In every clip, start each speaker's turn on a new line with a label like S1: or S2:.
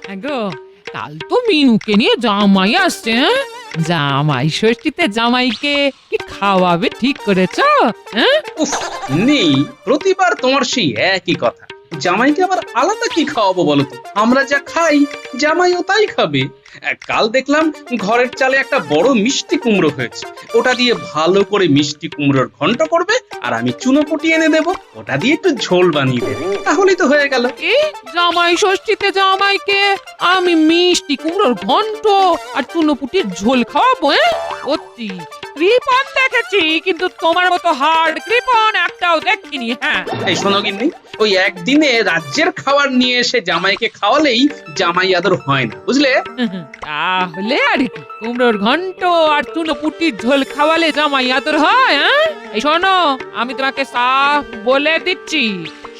S1: গো, কাল তো মিনুকে নিয়ে জামাই আসছে। হ্যাঁ, জামাই ষষ্ঠীতে জামাইকে কি খাওয়াবে ঠিক করেছ? হ্যাঁ,
S2: উফ, নেই, প্রতিবার তোমার সেই একই কথা। জামাইকে আবার আলাদা কি খাওয়াবো বলো তো? আমরা যা খাই জামাইও তাই খাবে। কাল দেখলাম ঘরের চালে একটা বড় মিষ্টি কুমড়ো হয়েছে, ওটা দিয়ে ভালো করে মিষ্টি কুমড়োর ঘন্ট করবে, আর আমি চুনোপুটি এনে দেবো, ওটা দিয়ে একটু ঝোল বানিয়ে দেবে, তাহলেই তো হয়ে গেল।
S1: এই জামাই ষষ্ঠীতে জামাইকে আমি মিষ্টি কুমড়োর ঘন্ট আর চুনোপুটির ঝোল খাওয়াবো? সত্যি কৃপণ দেখেছি, কিন্তু তোমার মতো হার্ড কৃপণ একটাও দেখিনি। হ্যাঁ,
S2: এই শোনো গিন্নি, ওই একদিনে রাজ্যের খাবার নিয়ে এসে জামাইকে খাওয়ালেই জামাই আদর হয় না, বুঝলে?
S1: তাহলে আর কি, কুমড়োর ঘন্ট আর চুনোপুটির ঝোল খাওয়ালে জামাই আদর হয়? হ্যাঁ, এই শোনো, আমি তোমাকে সাফ বলে দিচ্ছি,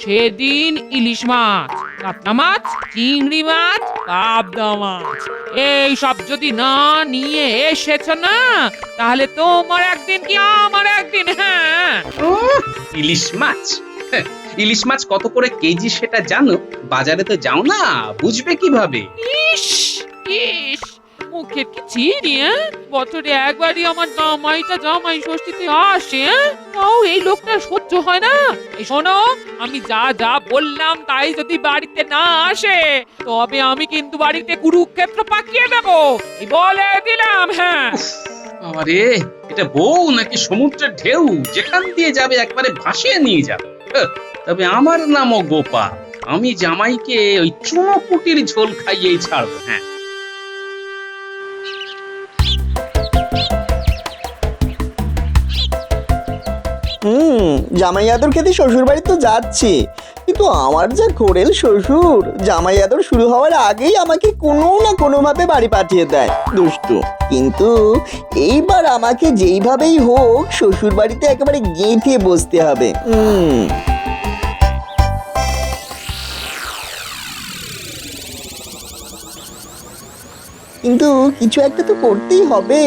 S1: সেদিন ইলিশ মাছ, কাতলা মাছ, চিংড়ি মাছ, পাবদা মাছ এই সব যদি না নিয়ে এসেছ না, তাহলে তোমার একদিন কি আমার একদিন। হ্যাঁ,
S2: ইলিশ মাছ, হ্যাঁ, ইলিশ মাছ কত করে কেজি সেটা জানো? বাজারে তো যাও না, বুঝবে কিভাবে?
S1: ইস ইস, মুখের কি চিনি। বছরে একবারই আমার জামাইটা জামাই ষষ্ঠীতে আসে, তাও এই লোকটা সহ্য হয় না। এই শোনো, আমি যা যা বললাম তাই যদি বাড়িতে না আসে, তবে আমি কিন্তু বাড়িতে কুরুক্ষেত্র পাকিয়ে দেবো, এই বলে দিলাম। হ্যাঁ,
S2: আরে এটা বউ নাকি সমুদ্রের ঢেউ, যেখান দিয়ে যাবে একবারে ভাসিয়ে নিয়ে যাবে। তবে আমার নামও গোপাল, আমি জামাইকে ওই চুনোপুটির ঝোল খাইয়েই ছাড়বো। হ্যাঁ,
S3: জামাই আদর খেতে শ্বশুর বাড়ি তো যাচ্ছি, কিন্তু আমার যা ঘোরেল শ্বশুর, জামাই আদর শুরু হওয়ার আগেই আমাকে কোনো না কোনো ভাবে বাড়ি পাঠিয়ে দেয়, দুষ্টু। কিন্তু এইবার আমাকে যেইভাবেই হোক শ্বশুর বাড়িতে একেবারে গেঁথে বসতে হবে। কিন্তু কিছু একটা তো করতেই হবে,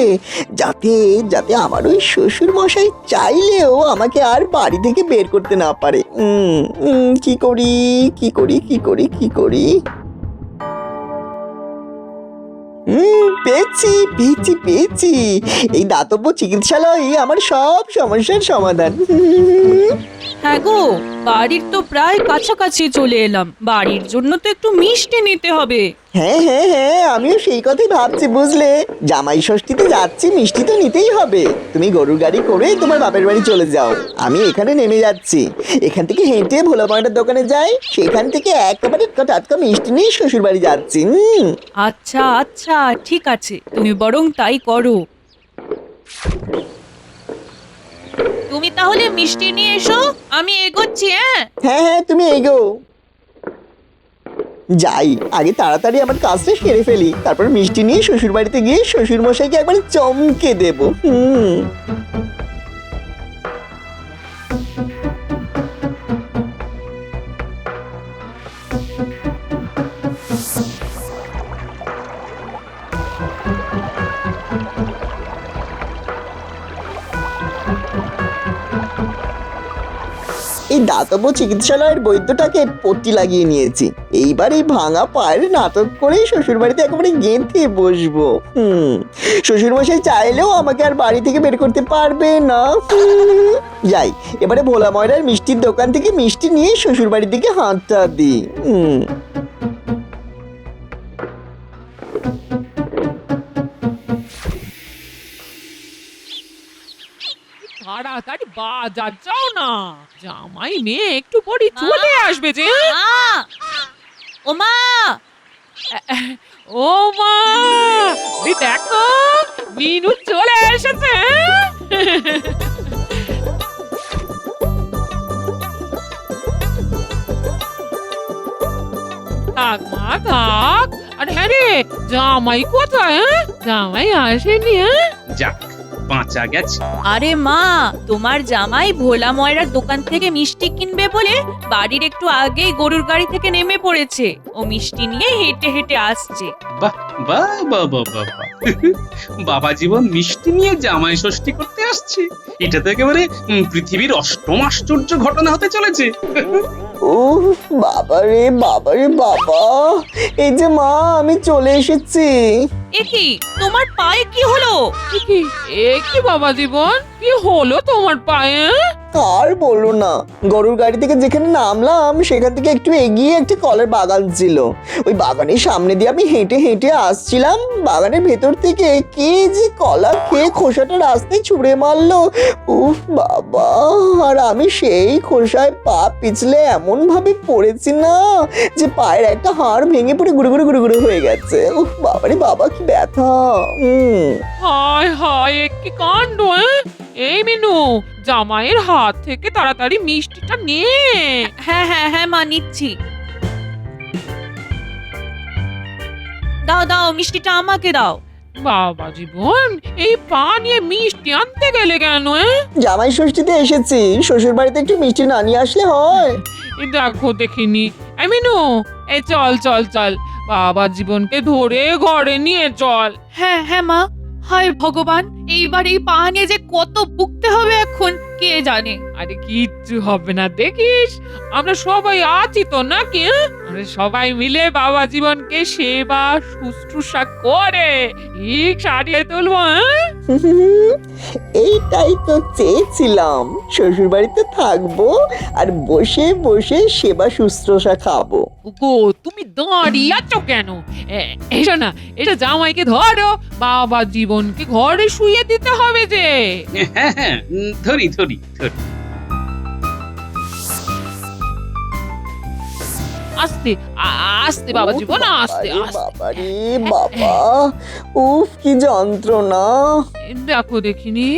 S3: যাতে যাতে আমার ওই শ্বশুর মশাই চাইলেও আমাকে আর বাড়ি থেকে বের করতে না পারে। কি করি কি করি কি করি কি করি? পেয়েছি পেয়েছি পেয়েছি, এই দাতব্য চিকিৎসালয় আমার সব সমস্যার সমাধান।
S4: হ্যাঁ গো, বাড়ির তো প্রায় কাছাকাছি চলে এলাম, বাড়ির জন্য তো একটু মিষ্টি নিতে হবে।
S3: হ্যাঁ হ্যাঁ হ্যাঁ, আমিও সেই কথাই ভাবছি, বুঝলে? জামাই ষষ্ঠীতে যাচ্ছি, মিষ্টি তো নিতেই হবে। তুমি গরুর গাড়ি করে তোমার বাপের বাড়ি চলে যাও, আমি এখানে নেমে যাচ্ছি। এখান থেকে হেঁটে ভোলা ময়নার দোকানে যাই, সেখান থেকে একেবারে টাটকা মিষ্টি নিয়ে শ্বশুর বাড়ি যাচ্ছি।
S4: আচ্ছা আচ্ছা, ঠিক আছে, তুমি বরং তাই করো। তুমি তাহলে মিষ্টি নিয়ে এসো, আমি এগোচ্ছি। হ্যাঁ
S3: হ্যাঁ হ্যাঁ, তুমি এগো। যাই, আগে তাড়াতাড়ি আমার কাজটা সেরে ফেলি, তারপর মিষ্টি নিয়ে শ্বশুর বাড়িতে গিয়ে শ্বশুর মশাইকে একবার চমকে দেবো। এই দাতব্য চিকিৎসালয়ের বৈদ্যটাকে পট্টি লাগিয়ে নিয়েছি, এইবার এই ভাঙা পায়ের নাটক করেই শ্বশুর বাড়িতে একেবারে গেঁথে বসবো। শ্বশুর মশাই চাইলেও আমাকে আর বাড়ি থেকে বের করতে পারবে না। যাই, এবারে ভোলা ময়রার মিষ্টির দোকান থেকে মিষ্টি নিয়ে শ্বশুর বাড়ির দিকে হাতটা দিই।
S1: তাড়াতাড়ি বাজার যাও না, জামাই মেয়ে একটু পরে চলে আসবে যে।
S4: ও মা,
S1: ও মা, ওই দেখো মিনু চলে এসেছে। থাক মা থাক। আর হ্যাঁ রে, জামাই কোথায়? জামাই আসেনি?
S2: যাক, বাঁচা গেছে।
S4: আরে মা, তোমার জামাই ভোলা ময়রার দোকান থেকে মিষ্টি কিনবে বলে বাড়ির একটু আগেই গরুর গাড়ি থেকে নেমে পড়েছে, ও মিষ্টি নিয়ে হেঁটে হেঁটে আসছে।
S2: বাহ বাহ বাহ বাহ বাহ, বাবা জীবন মিষ্টি নিয়ে জামাই ষষ্ঠী করতে আসছে, এটা তো একেবারে পৃথিবীর অষ্টম আশ্চর্য ঘটনা হতে চলেছে।
S3: উফ, বাবারে বাবারে বাবা, এই যে মা, আমি চলে এসেছি।
S4: এ কি তোমার পায়ে কি হলো?
S1: এ কি বাবা জীবন, কি হলো তোমার পায়ে?
S3: আর বলো না, গরুর গাড়ি থেকে যেখানে নামলাম সেখান থেকে একটু এগিয়ে একটা কলার বাগান ছিল। ওই বাগানের সামনে দিয়ে আমি হেঁটে হেঁটে আসছিলাম, বাগানের ভেতর থেকে কে যে কলা খেয়ে খোসাটা রাস্তায় ছুঁড়ে মারলো। উফ বাবা, আর আমি সেই খোসায় পা পিছলে এমন ভাবে পড়েছি না যে পায়ের একটা হাড় ভেঙে পড়ে গুঁড়ো গুঁড়ো গুঁড়ো গুঁড়ো হয়ে গেছে। উফ বাবারে বাবা, কি ব্যথা।
S1: হায় হায়, এ কি কাণ্ড! এই মিনু, জামাইয়ের হাত থেকে তাড়াতাড়ি মিষ্টিটা নে।
S4: হ্যাঁ হ্যাঁ হ্যাঁ মা, নিচ্ছি। দাও দাও, মিষ্টিটা আমাকে দাও।
S1: বাবা জীবন, এই পা নিয়ে মিষ্টি আনতে গেলে কেন?
S3: জামাই ষষ্ঠীতে এসেছি, শ্বশুর বাড়িতে একটু মিষ্টি না নিয়ে আসলে হয়?
S1: দেখো দেখিনি। এই মিনু, এই চল চল চল, বাবা জীবনকে ধরে ঘরে নিয়ে চল।
S4: হ্যাঁ হ্যাঁ মা। হায় ভগবান, এইবার এই পা নিয়ে যে কত ভুগতে হবে এখন কে জানে।
S1: আরে কিচ্ছু হবে না, দেখিস আমরা সবাই আছি তো নাকি? আমরা সবাই মিলে বাবা জীবনকে সেবা শুশ্রূষা করে ঠিক সারিয়ে তুলবো।
S3: এইটাই তো চেয়েছিলাম, শ্বশুর বাড়িতে থাকবো আর বসে বসে সেবা শুশ্রূষা খাবো।
S1: গো, তুমি দাঁড়িয়ে আছো কেন? এসো না, এটা জামাইকে ধরো, বাবা জীবনকে ঘরে শুয়ে দিতে হবে যে।
S2: হ্যাঁ হ্যাঁ, ধরি ধরি ধরি।
S1: আস্তে আস্তে বাবা জীবন, আস্তে আস্তে।
S3: বাবারে বাবা, উফ কি যন্ত্রণা।
S1: দেখো দেখিনি,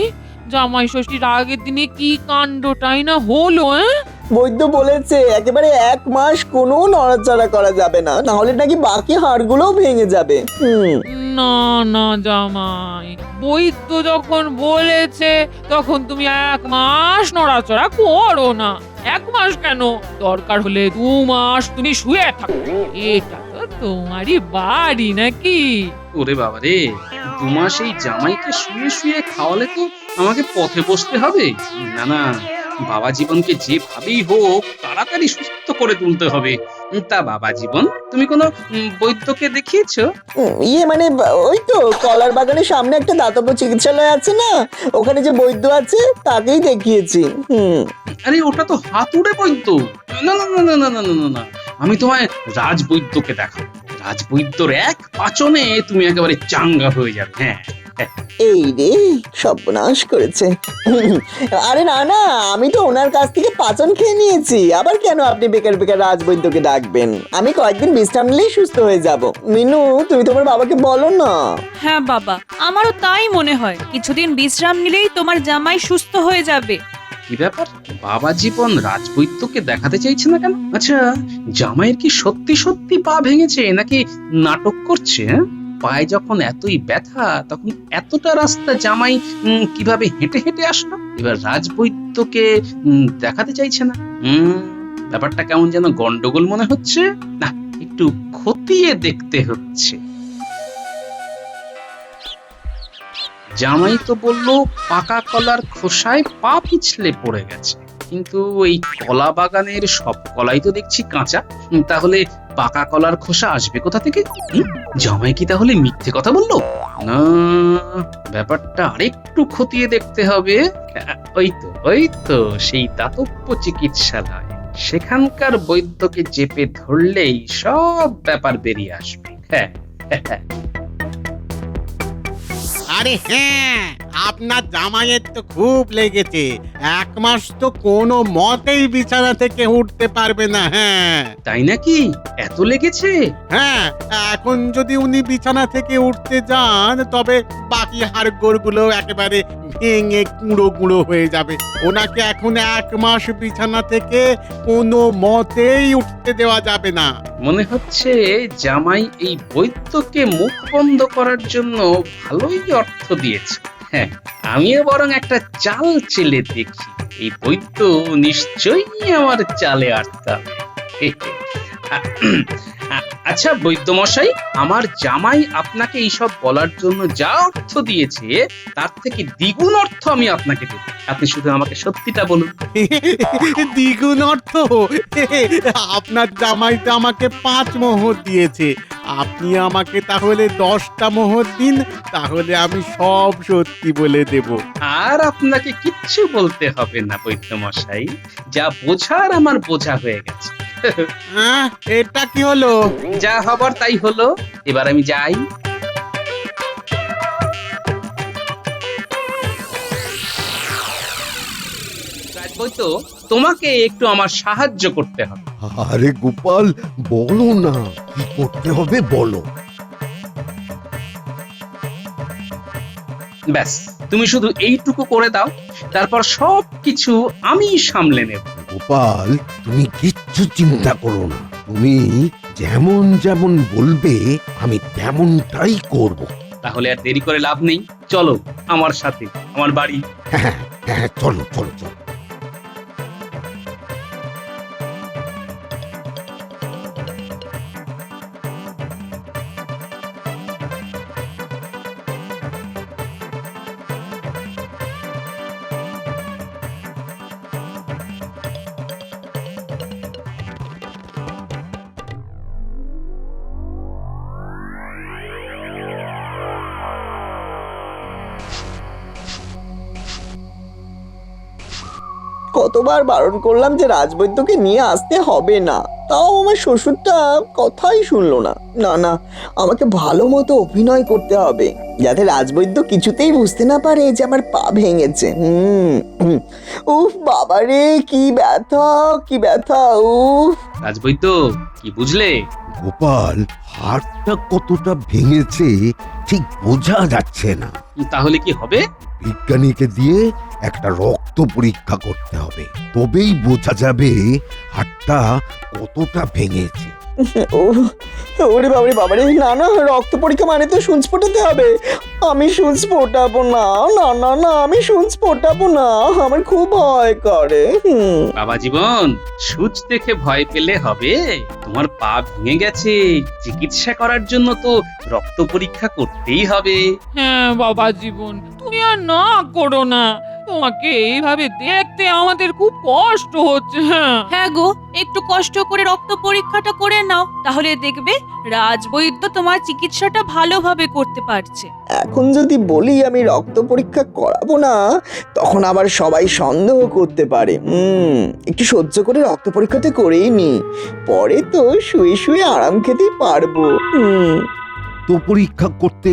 S1: জামাই ষষ্ঠীর আগের দিনে কি কাণ্ডটাই না হলো।
S3: বৈদ্য বলেছে একেবারে 1 মাস কোনো নড়াচড়া করা যাবে না, না হলে নাকি বাকি হাড়গুলোও ভেঙে যাবে।
S1: না না জামাই, বৈদ্য যখন বলেছে তখন তুমি 1 মাস নড়াচড়া করো না। 1 মাস কেন, দরকার হলে 2 মাস তুমি শুয়ে থাকো। এটা তো তোমারই বাড়ি নাকি?
S2: ওরে বাবা রে, 2 মাস এই জামাইকে শুয়ে শুয়ে খাওয়ালে তো আমাকে পথে বসতে হবে। না না, বাবা জীবনকে যেভাবেই হোক তাড়াতাড়ি সুস্থ করে তুলতে হবে। তা বাবা জীবন, তুমি কোনো বৈদ্যকে দেখিয়েছো?
S3: ইয়ে মানে ওই তো কলার বাগানের সামনে একটা দাতব্য চিকিৎসালয় আছে না, ওখানে যে বৈদ্য আছে তাকেই দেখিয়েছি।
S2: আরে ওটা তো হাতুড়ে বৈদ্য। না না না না না না না না, আমি তোমায় রাজবৈদ্যকে দেখাবো। রাজবৈদ্যর 1 পাচনে তুমি একেবারে চাঙ্গা হয়ে যাবে। হ্যাঁ,
S3: এই রে, সর্বনাশ করেছে। আরে না না, আমি তো ওনার কাছ থেকে পাচন খেয়ে নিয়েছি, আবার কেন আপনি বেকার বেকার রাজবৈদ্যকে ডাকবেন? আমি কয়েকদিন বিশ্রাম নিলেই সুস্থ হয়ে যাব। মিনু, তুমি তোমার বাবাকে বলো না।
S4: হ্যাঁ বাবা, আমারও তাই মনে হয়, কিছুদিন বিশ্রাম নিলেই তোমার জামাই সুস্থ হয়ে যাবে।
S2: কি ব্যাপার, বাবা জীবন রাজবৈদ্যকে দেখাতে চাইছে না কেন? আচ্ছা, জামাইয়ের কি সত্যি সত্যি পা ভেঙেছে নাকি নাটক করছে? পায়ে যখন এতই ব্যথা তখন এতটা রাস্তা জামাই কিভাবে হেঁটে হেঁটে আসলো? এবার রাজবৈদ্যকে দেখাতে চাইছে না। ব্যাপারটা কেমন যেন গন্ডগোল মনে হচ্ছে। না, একটু খতিয়ে দেখতে হচ্ছে। জামাই তো বললো পাকা কলার খোসায় পা পিছলে পড়ে গেছে, কিন্তু এই কলা বাগানের সব কলাই তো দেখছি কাঁচা। তাহলে পাকা কলার খোসা আসবে কোথা থেকে? জামাই কি তাহলে মিথ্যে কথা বললো? না, ব্যাপারটা আরেকটু খতিয়ে দেখতে হবে। ওই তো সেই দাতব্য চিকিৎসালয়, সেখানকার বৈদ্যকে চেপে ধরলেই সব ব্যাপার বেরিয়ে আসবে। হ্যাঁ হ্যাঁ।
S5: আরে হ্যাঁ, আপনার জামাইয়ের তো খুব লেগেছে। 1 মাস তো কোনো মতেই বিছানা থেকে উঠতে পারবে না। হ্যাঁ,
S2: তাই নাকি? এত লেগেছে?
S5: হ্যাঁ, এখন যদি উনি বিছানা থেকে উঠতে যান তবে বাকি হাড়গোড়গুলো একেবারে ভেঙে গুঁড়ো গুঁড়ো হয়ে যাবে। ওনাকে এখন 1 মাস বিছানা থেকে কোনো মতেই উঠতে দেওয়া যাবে না।
S2: মনে হচ্ছে জামাই এই বৈদ্যকে মুখ বন্ধ করার জন্য ভালোই অর্থ দিয়েছে। হ্যাঁ, আমিও বরং একটা চাল চেলে দেখি। এই বৈদ্য নিশ্চয়ই আমার চালে আটকাবে। আচ্ছা বৈদ্যমশাই, আমার জামাই আপনাকে এইসব বলার জন্য যা অর্থ দিয়েছে তার থেকে দ্বিগুণ অর্থ আমি আপনাকে দেব। আপনি শুধু আমাকে সত্যিটা বলুন।
S5: দ্বিগুণ অর্থ? আপনার জামাই তো আমাকে 5 মোহর দিয়েছে, আপনি আমাকে তাহলে 10টা মোহর দিন, তাহলে আমি সব সত্যি বলে দেব।
S2: আর আপনাকে কিচ্ছু বলতে হবে না বৈদ্যমশাই, যা বোঝার আমার বোঝা হয়ে গেছে।
S5: এটা কি হলো?
S2: যা হবার তাই হলো, এবার আমি যাই। রাজবৈদ্য, তোমাকে একটু আমার সাহায্য করতে হবে।
S6: আরে গোপাল, বলো না কি করতে হবে, বলো।
S2: ব্যাস, তুমি শুধু এইটুকু করে দাও, তারপর সবকিছু আমি সামলে নেব।
S6: গোপাল, তুমি কিচ্ছু চিন্তা করো না, তুমি যেমন যেমন বলবে আমি তেমনটাই করব।
S2: তাহলে আর দেরি করে লাভ নেই, চলো আমার সাথে আমার বাড়ি।
S6: হ্যাঁ হ্যাঁ, চলো চলো চলো।
S3: কতবার বারণ করলাম যে রাজবৈদ্যকে নিয়ে আসতে হবে না, তাও আমার শ্বশুরটা কথাই শুনলো না। না না, আমাকে ভালো মতো অভিনয় করতে হবে, যাতে রাজবৈদ্য কিছুতেই বুঝতে না পারে যে আমার পা ভেঙেছে। উফ বাবারে, কি ব্যথা কি ব্যথা, উফ।
S2: রাজবৈদ্য, কি বুঝলে?
S6: গোপাল, হাড়টা কতটা ভেঙেছে ঠিক বোঝা যাচ্ছে না।
S2: তাহলে কি হবে?
S6: বিজ্ঞানীকে দিয়ে একটা রক্ত পরীক্ষা করতে হবে, তবেই বোঝা যাবে হাড়টা কতটা ভেঙেছে।
S3: ওরে বাবারে বাবারে, না না, রক্ত পরীক্ষা মানে তো সুচ ফোটাতে হবে। আমি সুচ ফোটাবো না, না না না, আমি সুচ ফোটাবো না, আমার খুব ভয় করে।
S2: বাবা জীবন, সূচ দেখে ভয় পেলে হবে? তোমার পা ভেঙে গেছে, চিকিৎসা করার জন্য তো রক্ত পরীক্ষা করতেই হবে।
S1: হ্যাঁ বাবা জীবন, তুমি আর না করো না, তোমাকে এইভাবে দেখতে আমাদের খুব কষ্ট হচ্ছে।
S4: হ্যাঁ গো, একটু কষ্ট করে রক্ত পরীক্ষাটা করে নাও, তাহলে দেখবে রাজবৈদ্য তোমার চিকিৎসাটা ভালোভাবে করতে পারছে।
S3: এখন যদি বলি আমি রক্ত পরীক্ষা করাবো না, তখন আবার সবাই সন্দেহ করতে পারে। একটু সহ্য করে রক্ত পরীক্ষাটা করেই নি, পরে তো শুয়ে শুয়ে আরাম খেতে পারবো।
S6: তো পরীক্ষা করতে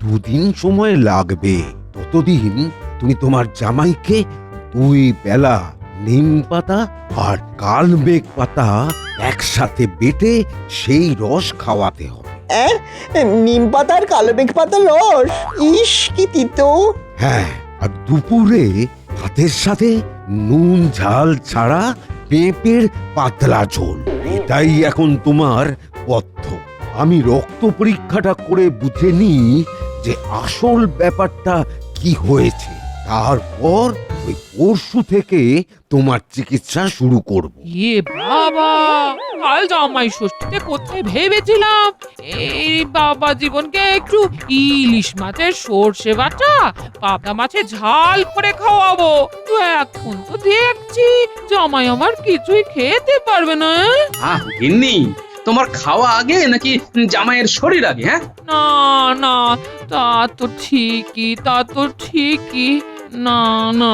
S6: 2 দিন সময় লাগবে। ততদিন তুমি তোমার জামাইকে 2 বেলা নিম পাতা আর কালমেঘ পাতা একসাথে বেটে সেই রস খাওয়াতে হবে।
S3: নিম পাতা আর কালো মেঘ পাতার রস, ইস কি তিতো।
S6: হ্যাঁ, আর দুপুরে ভাতের সাথে নুন ঝাল ছাড়া পেঁপের পাতলা ঝোল, এটাই এখন তোমার পথ্য। আমি রক্ত পরীক্ষাটা করে বুঝে নিই যে আসল ব্যাপারটা কি হয়েছে, তারপর ওই পরশু থেকে তোমার চিকিৎসা শুরু করব।
S1: এ বাবা, কাল জামাই ষষ্ঠীতে কোথায় ভেবেছিলাম এই বাবা জীবনকে একটু ইলিশ মাছের সর্ষে বাটা, পাবদা মাছের ঝাল করে খাওয়াবো, তো এখন তো দেখছি জামাই আমার কিছুই খেতে পারবে না।
S2: গিন্নি, তোমার খাওয়া আগে নাকি জামাইয়ের শরীর আগে? হ্যাঁ,
S1: না না, তা তো ঠিকই, না না,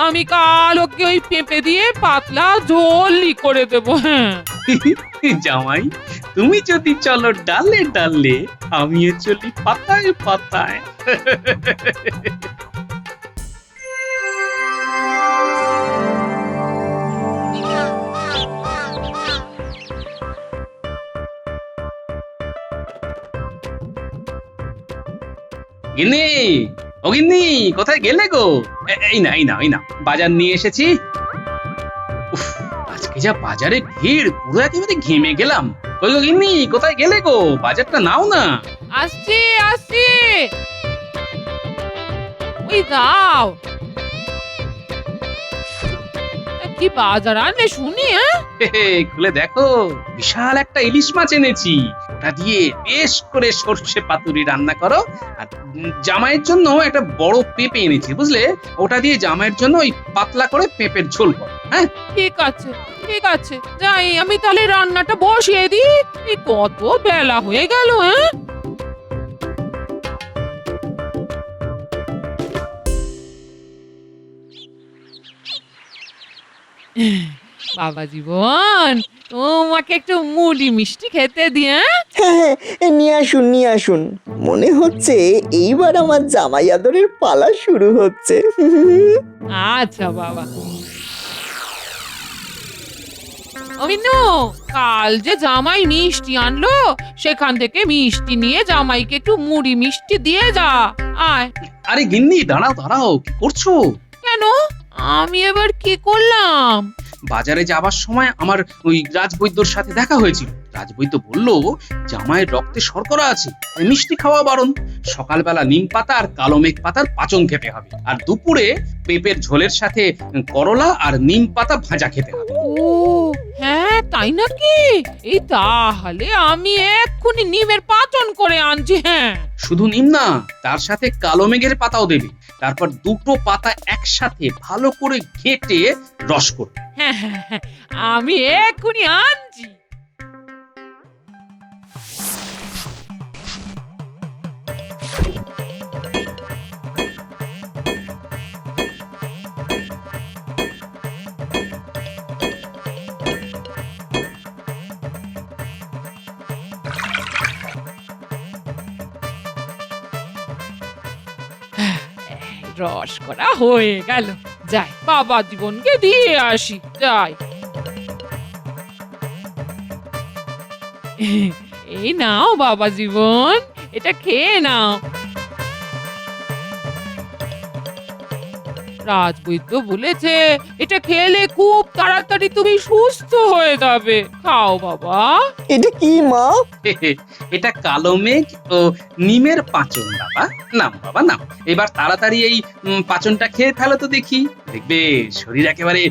S1: আমি কাল ওকে ওই পেঁপে দিয়ে পাতলা ঝোলই করে দেবো। হ্যাঁ
S2: জামাই, তুমি যদি চলো ডালে ডালে, আমিও চলি পাতায় পাতায়। গিন্নি, ও গিন্নি, কোথায় গেলে গো? এই না, বাজার নিয়ে এসেছি। উফ, আজকে যা বাজারে ভিড়, পুরো একেবারে ঘেমে গেলাম। কই গো গিন্নি, কোথায় গেলে গো? বাজারটা নাও না।
S1: আসছি, ওই দাও। কি বাজার আনলে শুনি?
S2: খুলে দেখো, বিশাল একটা ইলিশ মাছ এনেছি। ওটা দিয়ে বেশ করে সর্ষে পাতুরি রান্না করো। আর জামাইয়ের জন্য একটা বড় পেঁপে এনেছি, বুঝলে? ওটা দিয়ে জামাইয়ের জন্য ওই পাতলা করে পেঁপের ঝোল করো। হ্যাঁ,
S1: ঠিক আছে, ঠিক আছে, যাই আমি তাহলে রান্নাটা বসিয়ে দিই। এই কত বেলা হয়ে গেল। বাবা জীবন, তোমাকে একটু মুড়ি মিষ্টি খেতে দিয়ে।
S3: হ্যাঁ, নিয়ে আসুন, নিয়ে আসুন। মনে হচ্ছে এইবার আমার জামাই আদরের পালা শুরু হচ্ছে।
S1: আচ্ছা বাবা। অমিনু, কাল যে জামাই মিষ্টি আনলো, সেখান থেকে মিষ্টি নিয়ে জামাইকে একটু মুড়ি মিষ্টি দিয়ে যা। আয়।
S2: আরে গিন্নি, দাঁড়াও দাঁড়াও, কি করছো?
S1: কেন? আমি এবার কি করলাম?
S2: বাজারে যাবার সময় আমার ওই রাজবৈদ্যর সাথে দেখা হয়েছিল। রাজবৈদ্য বলল জামাইয়ের রক্তে শর্করা আছে, তাই মিষ্টি খাওয়া বারণ। সকালবেলা নিম পাতা আর কালো মেঘ পাতার পাচন খেতে হবে, আর দুপুরে পেঁপের ঝোলের সাথে করলা আর নিম পাতা ভাজা খেতে হবে।
S1: ও হ্যাঁ, তাই নাকি? এই তাহলে আমি এক্ষুনি নিমের পাচন করে আনছি। হ্যাঁ,
S2: শুধু নিম না, তার সাথে কালো মেঘের পাতাও দেবে। তারপর দুটো পাতা একসাথে ভালো করে ঘেঁটে রস করবে।
S1: হ্যাঁ, হ্যাঁ, হ্যাঁ, আমি এক্ষুনি আনছি। রস করা হয়ে গেল, যাই বাবা জীবনকে দিয়ে আসি। যাই। এই নাও বাবা জীবন, এটা খেয়ে নাও। রাজবৈদ্য বলেছে এটা খেলে খুব তাড়াতাড়ি তুমি সুস্থ হয়ে যাবে। খাও বাবা।
S3: এটা কি মা?
S2: এটা কালো মেঘ ও নিমের পাচন। বাবা নাম, বাবা নাম। এবার তাড়াতাড়ি এই পাচনটা খেয়ে ফেলো তো দেখি, দেখবে শরীর একেবারে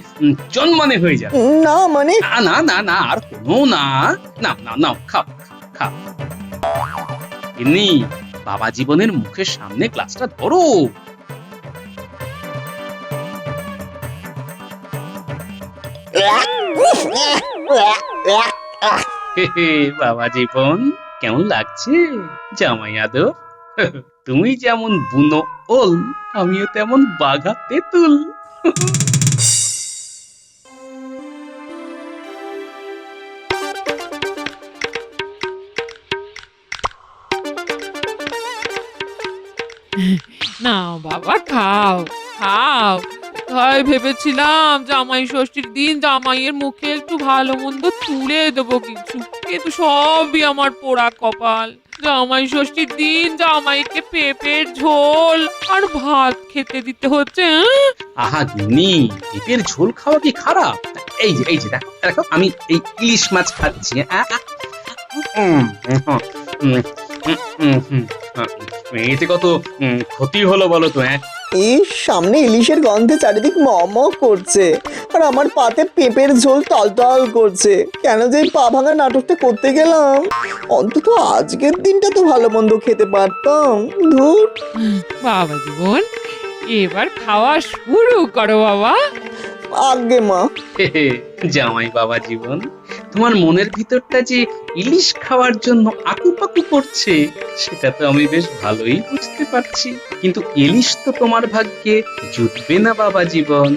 S2: জন্মনে হয়ে যাবে।
S3: না মানে?
S2: না না না, আর কোনো না। নাও নাও নাও, খাও খাও। এমনি বাবা জীবনের মুখের সামনে গ্লাসটা ধরো। বাবা জীবন, কেমন লাগছে জামাই আদর? তুমি যেমন বুনো ওল, আমিও তেমন বাঘা তেঁতুল।
S1: নাও বাবা, খাও খাও। তাই ভেবেছিলাম জামাই ষষ্ঠীর দিন জামাইয়ের মুখে একটু ভালো মন্দ তুলে দেবো কিছু, কিন্তু সবই আমার পোড়া কপাল। জামাই ষষ্ঠীর দিন জামাইকে পেঁপের ঝোল আর ভাত খেতে দিতে হচ্ছে।
S2: আহা গিন্নি, পেঁপের ঝোল খাওয়া কি খারাপ? এই যে দেখো দেখো, আমি এই ইলিশ মাছ খাচ্ছি। এতে কত ক্ষতি হলো বলো তো?
S3: এই সামনে ইলিশের গন্ধে চারিদিক ম করছে, আর আমার পাতে পেঁপের ঝোল টলটল করছে। কেন যে এই পা ভাঙা নাটকটা করতে গেলাম? অন্তত আজকের দিনটা তো ভালো মন্দ খেতে পারতাম। ধুর।
S1: বাবা জীবন, এবার খাওয়া শুরু করো বাবা।
S3: আগে মা।
S2: জামাই বাবা জীবন, তোমার মনের ভিতরটা যে ইলিশ খাওয়ার জন্য আকুপাকু করছে, সেটা তো আমি বেশ ভালোই বুঝতে পারছি। কিন্তু ইলিশ তো তোমার ভাগ্যে জুটবে না বাবা জীবন।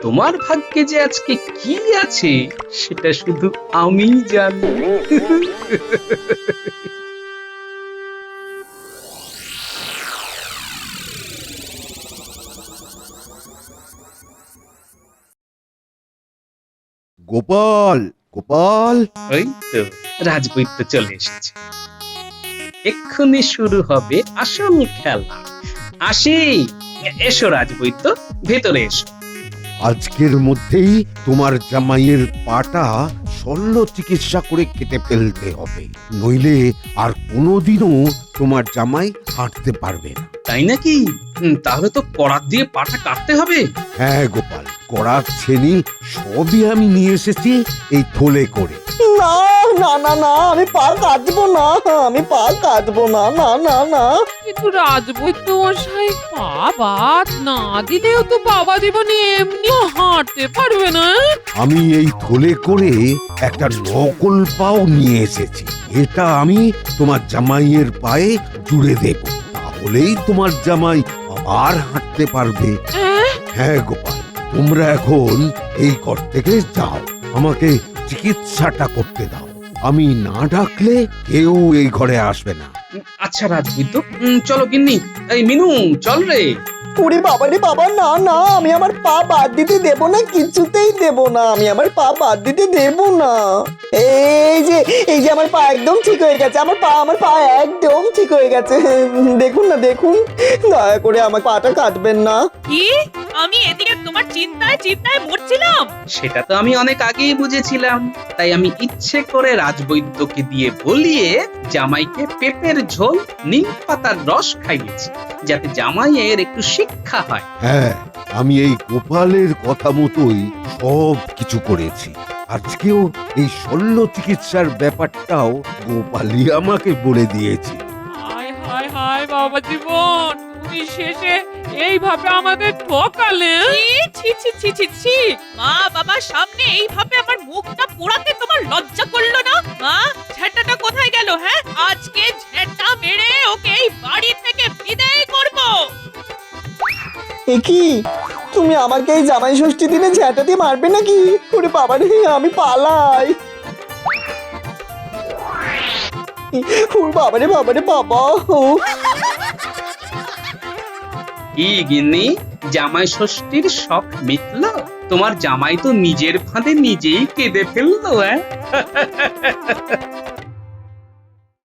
S2: তোমার ভাগ্যে যে আজকে কি আছে সেটা শুধু আমিই জানি।
S6: গোপাল, গোপাল।
S2: ওই তো রাজবৈদ্য চলে এসেছে। এক্ষুনি শুরু হবে আসল খেলা। আসি, এসো রাজবৈদ্য, ভেতরে এসো।
S6: আজকের মধ্যেই তোমার জামাইয়ের পাটা শল্য চিকিৎসা করে কেটে ফেলতে হবে, নইলে আর কোনোদিনও তোমার জামাই হাঁটতে পারবে না।
S2: তাই নাকি? তাহলে তো করাত দিয়ে পাটা কাটতে হবে।
S6: হ্যাঁ গোপাল, করার ছেনি সবই আমি নিয়ে এসেছি এই থলে করে।
S3: না না না না, আমি পা কাটবো না, আমি পা কাটবো না, না না না।
S1: কিন্তু রাজবৈদ্য মশাই পা বাদ না দিলেও তো বাবা জীবনে এমনিও হাঁটতে পারবে না।
S6: আমি এই থলে করে একটা নকল পাও নিয়ে এসেছি। এটা আমি তোমার জামাইয়ের পায়ে জুড়ে দেব, তাহলেই তোমার জামাই আবার হাঁটতে পারবে। হ্যাঁ গোপাল, তোমরা এখন এই ঘর থেকে যাও, আমাকে চিকিৎসাটা করতে দাও। আমি না ডাকলে কেউ এই ঘরে আসবে না।
S2: আচ্ছা রাজবৈদ্য, চলো গিন্নি। এই মিনু, চল রে।
S3: ওরে বাবা রে বাবা, না না, আমি আমার পা বাদ দিতে দেব না, কিছুতেই দেব না, আমি আমার পা বাদ দিতে দেব না। এই যে আমার পা একদম ঠিক হয়ে গেছে, আমার পা একদম ঠিক হয়ে গেছে। দেখুন না, দেখুন, দয়া করে আমার পাটা কাটবেন না।
S4: কি আমি এদিকে তোমার চিন্তায় চিন্তায় মরছিলাম।
S2: সেটা তো আমি অনেক আগেই বুঝেছিলাম, তাই আমি ইচ্ছে করে রাজবৈদ্যকে দিয়ে বলিয়ে জামাইকে পেঁপের ঝোল নিম পাতার রস খাইয়েছি, যাতে জামাইয়ের একটু শিক্ষা হয়।
S6: হ্যাঁ, আমি এই গোপালের কথা মতোই সব কিছু করেছি। আজকেও এই শল্য চিকিৎসার ব্যাপারটাও গোপালই আমাকে বলে দিয়েছে।
S1: হায় হায় হায় বাবা জীবন, তুমি শেষে এইভাবে আমাদের ঠকালে।
S4: ছি ছি ছি ছি ছি, মা বাবার সামনে এইভাবে আমার মুখটা পোড়াতে তোমার লজ্জা করলো না? মা, ঝেঁটাটা কোথায় গেল? হ্যাঁ, আজকে ঝেঁটা মেরে ওকে এই বাড়ি থেকে বিদায় করব।
S3: এ কি, তুমি আমাকে এই জামাই ষষ্ঠী দিনে ঝ্যাঁটা দিয়ে মারবে নাকি? ওরে বাবা রে, আমি পালাই। ওরে বাবা রে বাবা রে বাবা।
S2: কি গিন্নি, জামাই ষষ্ঠীর শখ মিটল? তোমার জামাই তো নিজের ফাঁদে নিজেই কেঁদে ফেললো।